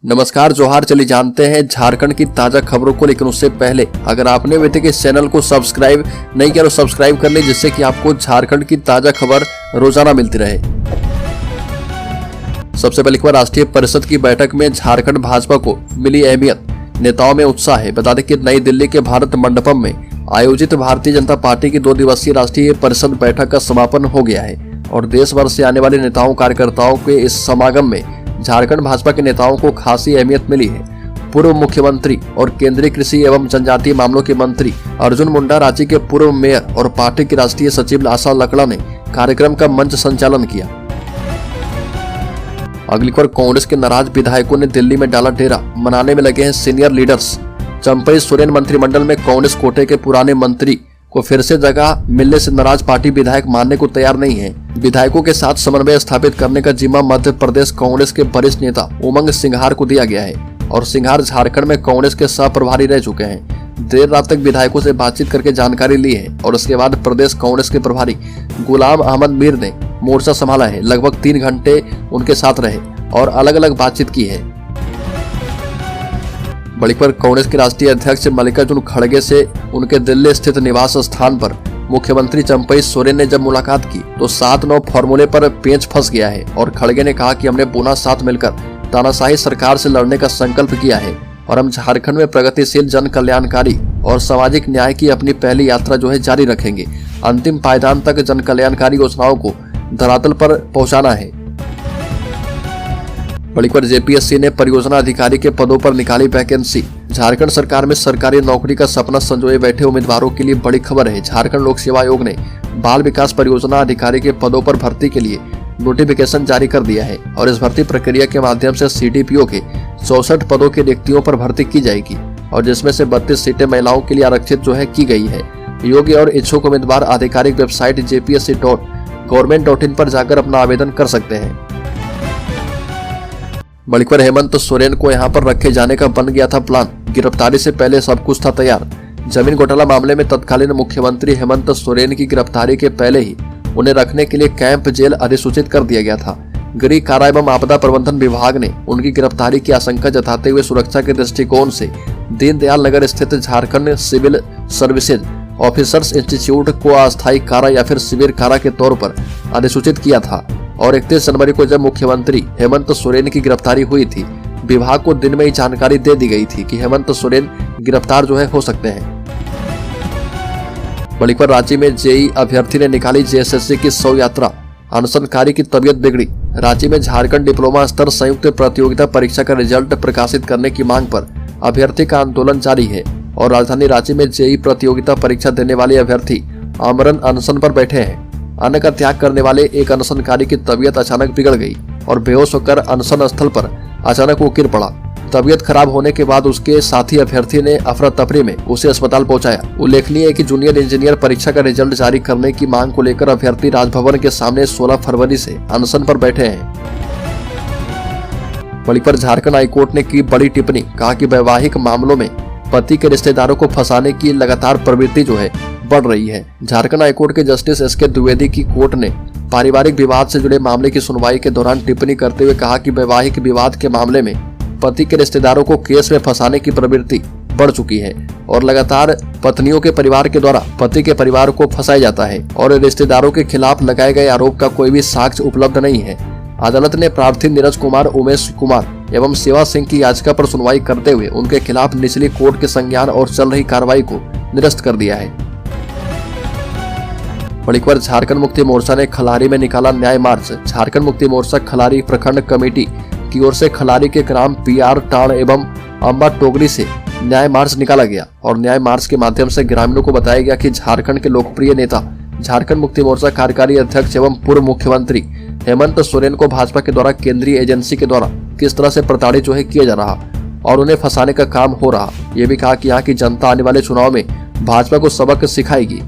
नमस्कार, जोहार। चलिए जानते हैं झारखंड की ताजा खबरों को, लेकिन उससे पहले अगर आपने अभी तक इस चैनल को सब्सक्राइब नहीं किया तो सब्सक्राइब कर लें, जिससे कि आपको झारखंड की ताजा खबर रोजाना मिलती रहे। सबसे पहले खबर, राष्ट्रीय परिषद की बैठक में झारखंड भाजपा को मिली अहमियत, नेताओं में उत्साह है। बता दें कि नई दिल्ली के भारत मंडपम में आयोजित भारतीय जनता पार्टी की 2 दिवसीय राष्ट्रीय परिषद बैठक का समापन हो गया है और देश भर से आने वाले नेताओं कार्यकर्ताओं के इस समागम में झारखंड भाजपा के नेताओं को खासी अहमियत मिली है। पूर्व मुख्यमंत्री और केंद्रीय कृषि एवं जनजातीय मामलों के मंत्री अर्जुन मुंडा, रांची के पूर्व मेयर और पार्टी की राष्ट्रीय सचिव आशा लकड़ा ने कार्यक्रम का मंच संचालन किया। अगली खबर, कांग्रेस के नाराज विधायकों ने दिल्ली में डाला डेरा, मनाने में लगे हैं सीनियर लीडर्स। चंपई सोरेन मंत्रिमंडल में कांग्रेस कोटे के पुराने मंत्री को फिर से जगह मिलने से नाराज पार्टी विधायक मानने को तैयार नहीं है। विधायकों के साथ समन्वय स्थापित करने का जिम्मा मध्य प्रदेश कांग्रेस के वरिष्ठ नेता उमंग सिंघार को दिया गया है और सिंघार झारखंड में कांग्रेस के सह प्रभारी रह चुके हैं। देर रात तक विधायकों से बातचीत करके जानकारी ली है और उसके बाद प्रदेश कांग्रेस के प्रभारी गुलाम अहमद मीर ने मोर्चा संभाला है। लगभग 3 घंटे उनके साथ रहे और अलग अलग बातचीत की है। बड़ी पर कांग्रेस के राष्ट्रीय अध्यक्ष मल्लिकार्जुन खड़गे से उनके दिल्ली स्थित निवास स्थान पर मुख्यमंत्री चंपई सोरेन ने जब मुलाकात की तो 7-9 फॉर्मूले पर पेंच फंस गया है और खड़गे ने कहा कि हमने पुनः साथ मिलकर तानाशाही सरकार से लड़ने का संकल्प किया है और हम झारखंड में प्रगतिशील, जन कल्याणकारी और सामाजिक न्याय की अपनी पहली यात्रा जारी रखेंगे। अंतिम पायदान तक जन कल्याणकारी योजनाओं को धरातल पर पहुंचाना है। बड़ी खबर, जेपीएससी ने परियोजना अधिकारी के पदों पर निकाली वैकेंसी। झारखंड सरकार में सरकारी नौकरी का सपना संजोए बैठे उम्मीदवारों के लिए बड़ी खबर है। झारखंड लोक सेवा आयोग ने बाल विकास परियोजना अधिकारी के पदों पर भर्ती के लिए नोटिफिकेशन जारी कर दिया है और इस भर्ती प्रक्रिया के माध्यम से सीडीपीओ के 64 पदों के रिक्तियों पर भर्ती की जाएगी और जिसमें से 32 सीटें महिलाओं के लिए आरक्षित की गई है। योग्य और इच्छुक उम्मीदवार आधिकारिक वेबसाइट jpsc.government.in पर जाकर अपना आवेदन कर सकते हैं। बड़ी खबर, हेमंत सोरेन को यहां पर रखे जाने का बन गया था प्लान। गिरफ्तारी से पहले सब कुछ था तैयार। जमीन घोटाला मामले में तत्कालीन मुख्यमंत्री हेमंत सोरेन की गिरफ्तारी के पहले ही उन्हें रखने के लिए कैंप जेल अधिसूचित कर दिया गया था। गृह कारा एवं आपदा प्रबंधन विभाग ने उनकी गिरफ्तारी की आशंका जताते हुए सुरक्षा के दृष्टिकोण से दीनदयाल नगर स्थित Jharkhand civil services officers institute को अस्थायी कारा या फिर शिविर कारा के तौर पर अधिसूचित किया था और 31 जनवरी को जब मुख्यमंत्री हेमंत सोरेन की गिरफ्तारी हुई थी, विभाग को दिन में ही जानकारी दे दी गई थी कि हेमंत सोरेन गिरफ्तार हो सकते हैं। बड़ी खबर, रांची में जेई अभ्यर्थी ने निकाली जेएसएससी की 100 यात्रा, अनशनकारी की तबीयत बिगड़ी। रांची में झारखंड डिप्लोमा स्तर संयुक्त प्रतियोगिता परीक्षा का रिजल्ट प्रकाशित करने की मांग पर अभ्यर्थी का आंदोलन जारी है और राजधानी रांची में जेई प्रतियोगिता परीक्षा देने वाले अभ्यर्थी आमरण अनशन पर बैठे हैं। अन्न का त्याग करने वाले एक अनशनकारी की तबीयत अचानक बिगड़ गई और बेहोश होकर अनशन स्थल पर अचानक वो गिर पड़ा। तबीयत खराब होने के बाद उसके साथी अभ्यर्थी ने अफरा तफरी में उसे अस्पताल पहुंचाया। उल्लेखनीय है कि जूनियर इंजीनियर परीक्षा का रिजल्ट जारी करने की मांग को लेकर अभ्यर्थी राजभवन के सामने 16 फरवरी से अनशन पर बैठे हैं। बड़ी पर, झारखंड हाईकोर्ट ने की बड़ी टिप्पणी, कहा कि वैवाहिक मामलों में पति के रिश्तेदारों को फंसाने की लगातार प्रवृत्ति बढ़ रही है। झारखंड हाईकोर्ट के जस्टिस एसके द्विवेदी की कोर्ट ने पारिवारिक विवाद से जुड़े मामले की सुनवाई के दौरान टिप्पणी करते हुए कहा कि वैवाहिक विवाद के मामले में पति के रिश्तेदारों को केस में फंसाने की प्रवृत्ति बढ़ चुकी है और लगातार पत्नियों के परिवार के द्वारा पति के परिवार को फंसाया जाता है और रिश्तेदारों के खिलाफ लगाए गए आरोप का कोई भी साक्ष्य उपलब्ध नहीं है। अदालत ने प्रार्थी नीरज कुमार, उमेश कुमार एवं शिवा सिंह की याचिका पर सुनवाई करते हुए उनके खिलाफ निचली कोर्ट के संज्ञान और चल रही कार्रवाई को निरस्त कर दिया है। बड़ी खबर, झारखंड मुक्ति मोर्चा ने खलारी में निकाला न्याय मार्च। झारखंड मुक्ति मोर्चा खलारी प्रखंड कमेटी की ओर से खलारी के ग्राम पीआर टाण एवं अम्बा टोगरी से न्याय मार्च निकाला गया और न्याय मार्च के माध्यम से ग्रामीणों को बताया गया कि झारखंड के लोकप्रिय नेता, झारखंड मुक्ति मोर्चा कार्यकारी अध्यक्ष एवं पूर्व मुख्यमंत्री हेमंत सोरेन को भाजपा के द्वारा केंद्रीय एजेंसी के द्वारा किस तरह से प्रताड़ित किया जा रहा और उन्हें फंसाने का काम हो रहा। ये भी कहा कि यहाँ की जनता आने वाले चुनाव में भाजपा को सबक सिखाएगी।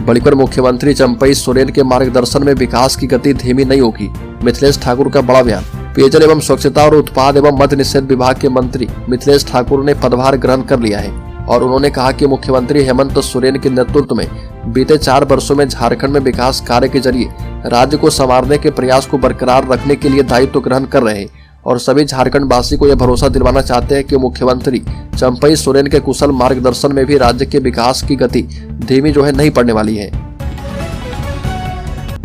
बड़ी पर, मुख्यमंत्री चंपई सोरेन के मार्गदर्शन में विकास की गति धीमी नहीं होगी, मिथिलेश ठाकुर का बड़ा बयान। पेयजल एवं स्वच्छता और उत्पाद एवं मद्य निषेध विभाग के मंत्री मिथिलेश ठाकुर ने पदभार ग्रहण कर लिया है और उन्होंने कहा कि मुख्यमंत्री हेमंत सोरेन के नेतृत्व में बीते 4 वर्षों में झारखंड में विकास कार्य के जरिए राज्य को संवारने के प्रयास को बरकरार रखने के लिए दायित्व ग्रहण कर रहे हैं और सभी झारखंड वासी को यह भरोसा दिलवाना चाहते हैं कि मुख्यमंत्री चंपई सोरेन के कुशल मार्गदर्शन में भी राज्य के विकास की गति धीमी नहीं पड़ने वाली है।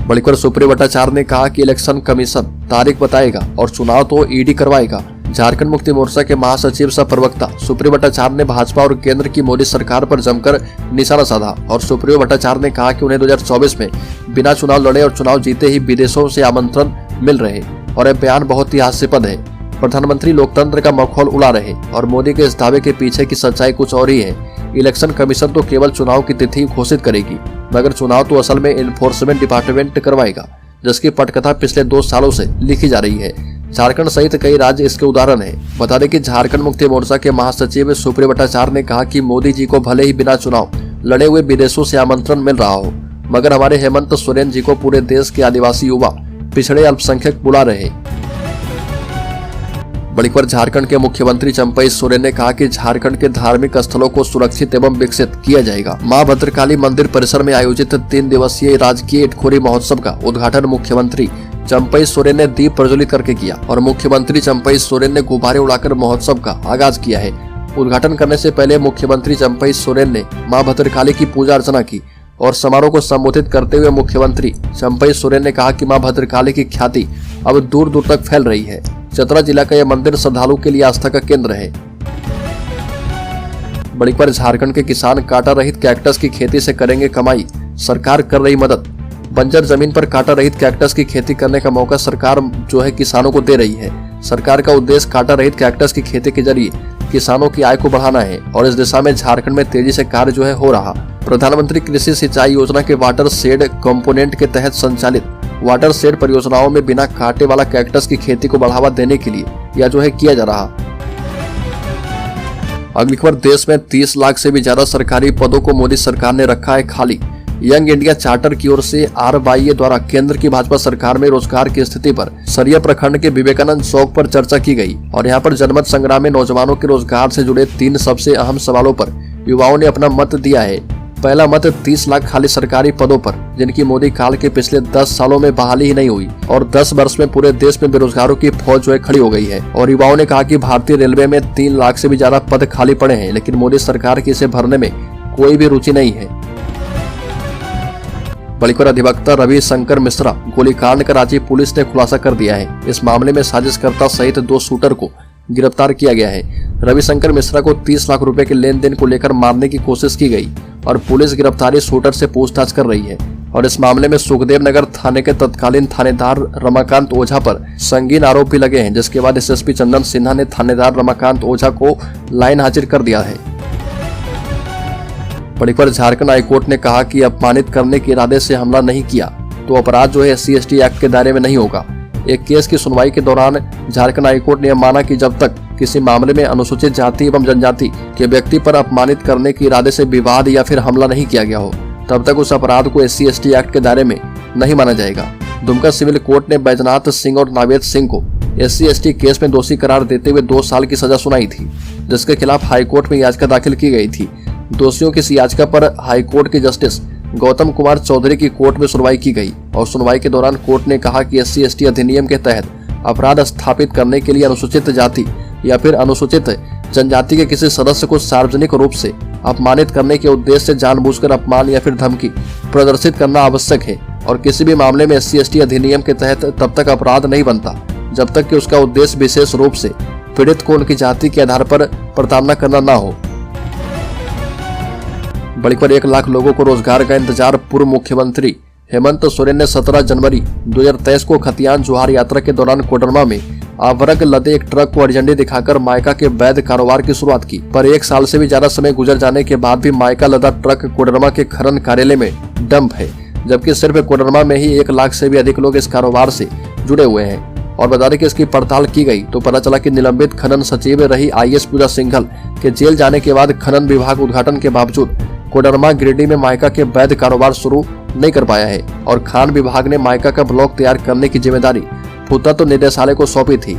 बड़ीकर सुप्रीयो भट्टाचार्य ने कहा कि इलेक्शन कमीशन तारीख बताएगा और चुनाव तो ईडी करवाएगा। झारखंड मुक्ति मोर्चा के महासचिव सह प्रवक्ता सुप्रीयो भट्टाचार्य ने भाजपा और केंद्र की मोदी सरकार पर जमकर निशाना साधा और सुप्रीयो भट्टाचार्य ने कहा कि उन्हें 2024 में बिना चुनाव लड़े और चुनाव जीते ही विदेशों से आमंत्रण मिल रहे और यह बयान बहुत ही हास्यास्पद है। प्रधानमंत्री लोकतंत्र का मखौल उड़ा रहे और मोदी के इस दावे के पीछे की सच्चाई कुछ और ही है। इलेक्शन कमीशन तो केवल चुनाव की तिथि घोषित करेगी, मगर चुनाव तो असल में इन्फोर्समेंट डिपार्टमेंट करवाएगा, जिसकी पटकथा पिछले 2 सालों से लिखी जा रही है। झारखंड सहित कई राज्य इसके उदाहरण हैं। बता दें कि झारखंड मुक्ति मोर्चा के महासचिव सुप्रीयो भट्टाचार्य ने कहा कि मोदी जी को भले ही बिना चुनाव लड़े हुए विदेशों से आमंत्रण मिल रहा हो, मगर हमारे हेमंत सोरेन जी को पूरे देश के आदिवासी युवा, पिछड़े अल्पसंख्यक बुला रहे। बड़ीकर झारखंड के मुख्यमंत्री चंपई सोरेन ने कहा कि झारखंड के धार्मिक स्थलों को सुरक्षित एवं विकसित किया जाएगा। मां भद्रकाली मंदिर परिसर में आयोजित 3 दिवसीय राजकीय इटखोरी महोत्सव का उद्घाटन मुख्यमंत्री चंपई सोरेन ने दीप प्रज्वलित करके किया और मुख्यमंत्री चंपई सोरेन ने गुब्बारे उड़ाकर महोत्सव का आगाज किया है। उद्घाटन करने से पहले मुख्यमंत्री चंपई सोरेन ने मां भद्रकाली की पूजा अर्चना की और समारोह को संबोधित करते हुए मुख्यमंत्री चंपई सोरेन ने कहा कि मां भद्रकाली की ख्याति अब दूर दूर तक फैल रही है। चतरा जिला का यह मंदिर श्रद्धालु के लिए आस्था का केंद्र है। बड़ीकर झारखंड के किसान कांटा रहित कैक्टस की खेती से करेंगे कमाई, सरकार कर रही मदद। बंजर जमीन पर कांटा रहित कैक्टस की खेती करने का मौका सरकार किसानों को दे रही है। सरकार का उद्देश्य कांटा रहित कैक्टस की खेती के जरिए किसानों की आय को बढ़ाना है और इस दिशा में झारखंड में तेजी से कार्य हो रहा। प्रधानमंत्री कृषि सिंचाई योजना के वाटर शेड कंपोनेंट के तहत संचालित वाटर शेड परियोजनाओं में बिना कांटे वाला कैक्टस की खेती को बढ़ावा देने के लिए यह किया जा रहा। अगली खबर, देश में 30 लाख से भी ज्यादा सरकारी पदों को मोदी सरकार ने रखा है खाली। यंग इंडिया चार्टर की ओर से RYA द्वारा केंद्र की भाजपा सरकार में रोजगार की स्थिति पर सरिया प्रखंड के विवेकानंद चौक पर चर्चा की गई और यहां पर जनमत संग्राम में नौजवानों के रोजगार से जुड़े 3 सबसे अहम सवालों पर युवाओं ने अपना मत दिया है। पहला मत 30 लाख खाली सरकारी पदों पर, जिनकी मोदी काल के पिछले 10 सालों में बहाली ही नहीं हुई और 10 वर्ष में पूरे देश में बेरोजगारों की फौज खड़ी हो गई है। और युवाओं ने कहा कि भारतीय रेलवे में 3 लाख से भी ज्यादा पद खाली पड़े हैं, लेकिन मोदी सरकार की इसे भरने में कोई भी रुचि नहीं है। बड़ीकर अधिवक्ता रवि शंकर मिश्रा गोलीकांड का रांची पुलिस ने खुलासा कर दिया है। इस मामले में साजिशकर्ता सहित 2 शूटर को गिरफ्तार किया गया है। रविशंकर मिश्रा को 30 लाख रुपए के लेन देन को लेकर मारने की कोशिश की गई और पुलिस गिरफ्तारी शूटर से पूछताछ कर रही है और इस मामले में सुखदेव नगर थाने के तत्कालीन थानेदार रमाकांत ओझा पर संगीन आरोप भी लगे हैं, जिसके बाद SSP चंदन सिन्हा ने थानेदार रमाकांत ओझा को लाइन हाजिर कर दिया है। बड़ीकर झारखंड हाईकोर्ट ने कहा कि अपमानित करने के इरादे से हमला नहीं किया तो अपराध SC/ST एक्ट के दायरे में नहीं होगा। एक केस की सुनवाई के दौरान झारखंड हाईकोर्ट ने माना कि जब तक किसी मामले में अनुसूचित जाति एवं जनजाति के व्यक्ति पर अपमानित करने के इरादे से विवाद या फिर हमला नहीं किया गया हो, तब तक उस अपराध को SC/ST एक्ट के दायरे में नहीं माना जाएगा। दुमका सिविल कोर्ट ने बैजनाथ सिंह और नावेद सिंह को SC/ST केस में दोषी करार देते हुए 2 साल की सजा सुनाई थी, जिसके खिलाफ हाईकोर्ट में याचिका दाखिल की गई थी। दोषियों की इस याचिका पर हाईकोर्ट के जस्टिस गौतम कुमार चौधरी की कोर्ट में सुनवाई की गई और सुनवाई के दौरान कोर्ट ने कहा कि SC/ST अधिनियम के तहत अपराध स्थापित करने के लिए अनुसूचित जाति या फिर अनुसूचित जनजाति के किसी सदस्य को सार्वजनिक रूप से अपमानित करने के उद्देश्य से जानबूझकर अपमान या फिर धमकी प्रदर्शित करना आवश्यक है और किसी भी मामले में SC/ST अधिनियम के तहत तब तक अपराध नहीं बनता जब तक कि उसका उद्देश्य विशेष रूप से पीड़ित को उनकी जाति के आधार पर प्रताड़ना करना न हो। बड़ीकर 1 लाख लोगों को रोजगार का इंतजार। पूर्व मुख्यमंत्री हेमंत सोरेन ने 17 जनवरी 2023 को खतियान जोहार यात्रा के दौरान कोडरमा में आवरक लदे एक ट्रक को झंडी दिखाकर मायका के वैध कारोबार की शुरुआत की, पर 1 साल से भी ज्यादा समय गुजर जाने के बाद भी मायका लदा ट्रक कोडरमा के खनन कार्यालय में डंप है, जबकि सिर्फ कोडरमा में ही 1 लाख से भी अधिक लोग इस कारोबार से जुड़े हुए हैं। और बता दें कि इसकी पड़ताल की गई तो पता चला कि निलंबित खनन सचिव रही IS पूजा सिंघल के जेल जाने के बाद खनन विभाग उद्घाटन के बावजूद कोडरमा गिरिडीह में मायका के वैध कारोबार शुरू नहीं कर पाया है और खान विभाग ने मायका का ब्लॉक तैयार करने की जिम्मेदारी भूतत्व निदेशालय को सौंपी थी।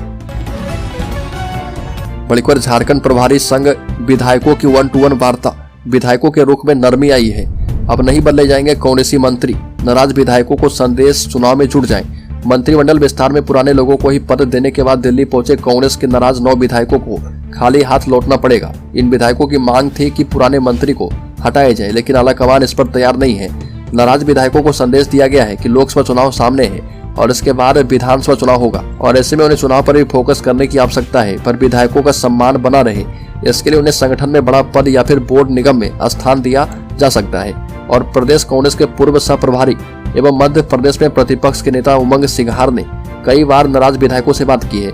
बड़ीकर झारखंड प्रभारी संघ विधायकों की 1-to-1 वार्ता। विधायकों के रुख में नरमी आई है, अब नहीं बदले जाएंगे कांग्रेसी मंत्री। नाराज विधायकों को संदेश, चुनाव में जुट जाएं। मंत्रिमंडल विस्तार में पुराने लोगों को ही पद देने के बाद दिल्ली पहुंचे कांग्रेस के नाराज 9 विधायकों को खाली हाथ लौटना पड़ेगा। इन विधायकों की मांग थी कि पुराने मंत्री को हटाया जाए, लेकिन आलाकमान इस पर तैयार नहीं है। नाराज विधायकों को संदेश दिया गया है कि लोकसभा चुनाव सामने है और इसके बाद विधानसभा चुनाव होगा और ऐसे में उन्हें चुनाव पर भी फोकस करने की आवश्यकता है। पर विधायकों का सम्मान बना रहे, इसके लिए उन्हें संगठन में बड़ा पद या फिर बोर्ड निगम में स्थान दिया जा सकता है। और प्रदेश कांग्रेस के पूर्व सह प्रभारी एवं मध्य प्रदेश में प्रतिपक्ष के नेता उमंग सिंघार ने कई बार नाराज विधायकों से बात की है।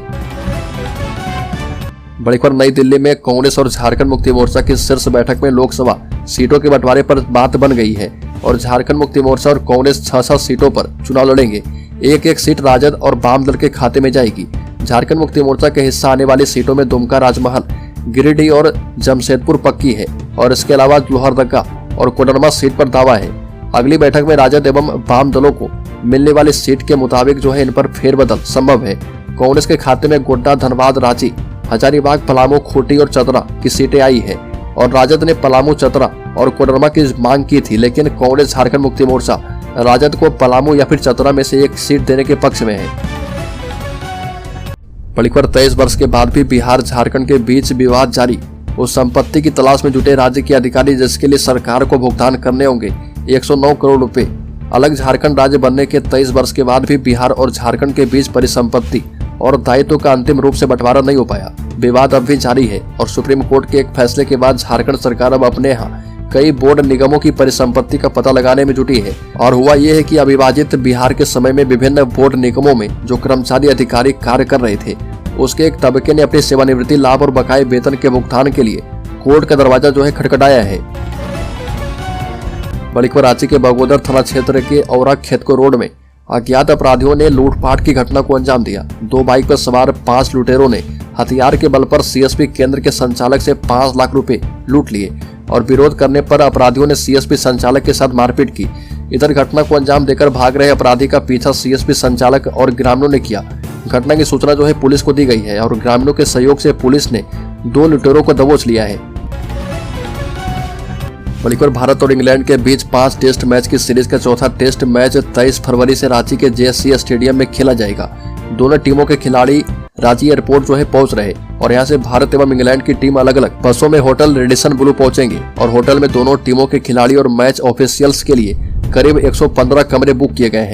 बड़ी खबर नई दिल्ली में कांग्रेस और झारखंड मुक्ति मोर्चा की शीर्ष बैठक में लोकसभा सीटों के बंटवारे पर बात बन गई है और झारखंड मुक्ति मोर्चा और कांग्रेस 6 सीटों पर चुनाव लड़ेंगे। एक सीट राजद और वाम दल के खाते में जाएगी। झारखंड मुक्ति मोर्चा के हिस्सा आने वाली सीटों में दुमका, राजमहल, गिरिडीह और जमशेदपुर पक्की है और इसके अलावा लोहरदगा और कोडरमा सीट पर दावा है। अगली बैठक में राजद एवं वाम दलों को मिलने वाली सीट के मुताबिक इन पर फेरबदल संभव है। कांग्रेस के खाते में गोड्डा, धनबाद, रांची, हजारीबाग, पलामू, खूंटी और चतरा की सीटें आई है और राजद ने पलामू, चतरा और कोडरमा की मांग की थी, लेकिन कांग्रेस झारखंड मुक्ति मोर्चा राजद को पलामू या फिर चतरा में से एक सीट देने के पक्ष में है। बड़ी खबर 23 वर्ष के बाद भी बिहार झारखंड के बीच विवाद जारी। उस संपत्ति की तलाश में जुटे राज्य के अधिकारी जिसके लिए सरकार को भुगतान करने होंगे 109 करोड़ रुपए। अलग झारखंड राज्य बनने के 23 वर्ष के बाद भी बिहार और झारखंड के बीच परिसंपत्ति और दायित्व का अंतिम रूप से बंटवारा नहीं हो पाया। विवाद अब भी जारी है और सुप्रीम कोर्ट के एक फैसले के बाद झारखंड सरकार अब अपने यहाँ कई बोर्ड निगमों की परिसंपत्ति का पता लगाने में जुटी है। और हुआ यह है कि अविभाजित बिहार के समय में विभिन्न बोर्ड निगमों में जो कर्मचारी अधिकारी कार्य कर रहे थे, उसके एक तबके ने अपनी सेवानिवृत्ति लाभ और बकाये वेतन के भुगतान के लिए कोर्ट का दरवाजा खटखटाया है। बड़ी खबर रांची के बगोदर थाना क्षेत्र के औरा खेतको रोड में अज्ञात अपराधियों ने लूटपाट की घटना को अंजाम दिया। 2 बाइक पर सवार 5 लुटेरों ने हथियार के बल पर सीएसपी केंद्र के संचालक से 5 लाख रुपए लूट लिए और विरोध करने पर अपराधियों ने सीएसपी संचालक के साथ मारपीट की। इधर घटना को अंजाम देकर भाग रहे अपराधी का पीछा सीएसपी संचालक और ग्रामीणों ने किया। घटना की सूचना पुलिस को दी गई है और ग्रामीणों के सहयोग से पुलिस ने 2 लुटेरों को दबोच लिया है। बड़ी खबर भारत और इंग्लैंड के बीच 5 टेस्ट मैच की सीरीज का चौथा टेस्ट मैच 23 फरवरी से रांची के जेएससी स्टेडियम में खेला जाएगा। दोनों टीमों के खिलाड़ी रांची एयरपोर्ट पहुंच रहे और यहां से भारत एवं इंग्लैंड की टीम अलग अलग बसों में होटल रेडिसन ब्लू पहुंचेंगे और होटल में दोनों टीमों के खिलाड़ी और मैच ऑफिशियल्स के लिए करीब 115 कमरे बुक किए गए हैं।